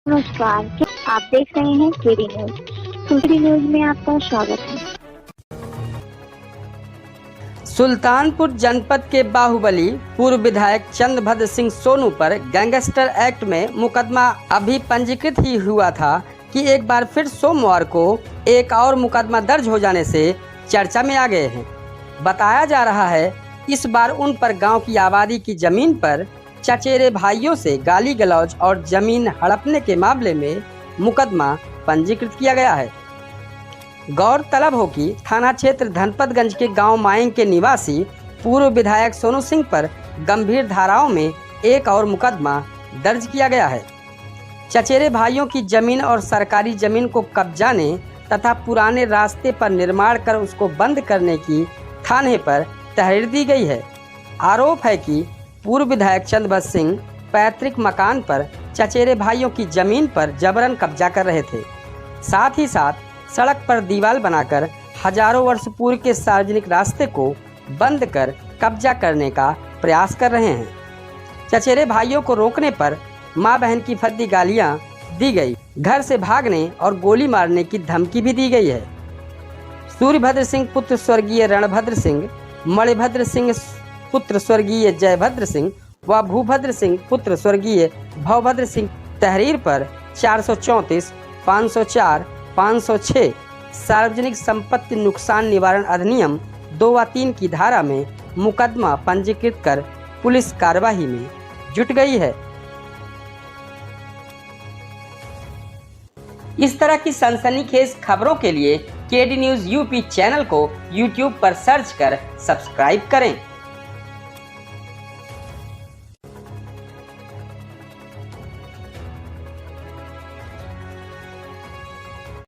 नमस्कार, आप देख रहे हैं केडी न्यूज। केडी न्यूज में आपका स्वागत है। सुल्तानपुर जनपद के बाहुबली पूर्व विधायक चंद्रभद्र सिंह सोनू पर गैंगस्टर एक्ट में मुकदमा अभी पंजीकृत ही हुआ था कि एक बार फिर सोमवार को एक और मुकदमा दर्ज हो जाने से चर्चा में आ गए हैं। बताया जा रहा है इस बार उन पर गांव की आबादी की जमीन पर चचेरे भाइयों से गाली गलौज और जमीन हड़पने के मामले में मुकदमा पंजीकृत किया गया है। गौरतलब हो कि थाना क्षेत्र धनपतगंज के गांव मायंग के निवासी पूर्व विधायक सोनू सिंह पर गंभीर धाराओं में एक और मुकदमा दर्ज किया गया है। चचेरे भाइयों की जमीन और सरकारी जमीन को कब्जाने तथा पुराने रास्ते पर निर्माण कर उसको बंद करने की थाने पर तहरीर दी गई है। आरोप है कि पूर्व विधायक चंद्रभद्र सिंह पैतृक मकान पर चचेरे भाइयों की जमीन पर जबरन कब्जा कर रहे थे। साथ ही साथ सड़क पर दीवार बनाकर हजारों वर्ष पूर्व के सार्वजनिक रास्ते को बंद कर कब्जा करने का प्रयास कर रहे हैं। चचेरे भाइयों को रोकने पर मां बहन की फर्जी गालियां दी गई, घर से भागने और गोली मारने की धमकी भी दी गई है। सूर्यभद्र सिंह पुत्र स्वर्गीय रणभद्र सिंह, मणिभद्र सिंह पुत्र स्वर्गीय जयभद्र सिंह व भूभद्र सिंह पुत्र स्वर्गीय भवभद्र सिंह तहरीर पर 434, 504, 506 सार्वजनिक संपत्ति नुकसान निवारण अधिनियम 2 व 3 की धारा में मुकदमा पंजीकृत कर पुलिस कार्यवाही में जुट गई है। इस तरह की सनसनीखेज खबरों के लिए केडी न्यूज यूपी चैनल को यूट्यूब पर सर्च कर सब्सक्राइब करें।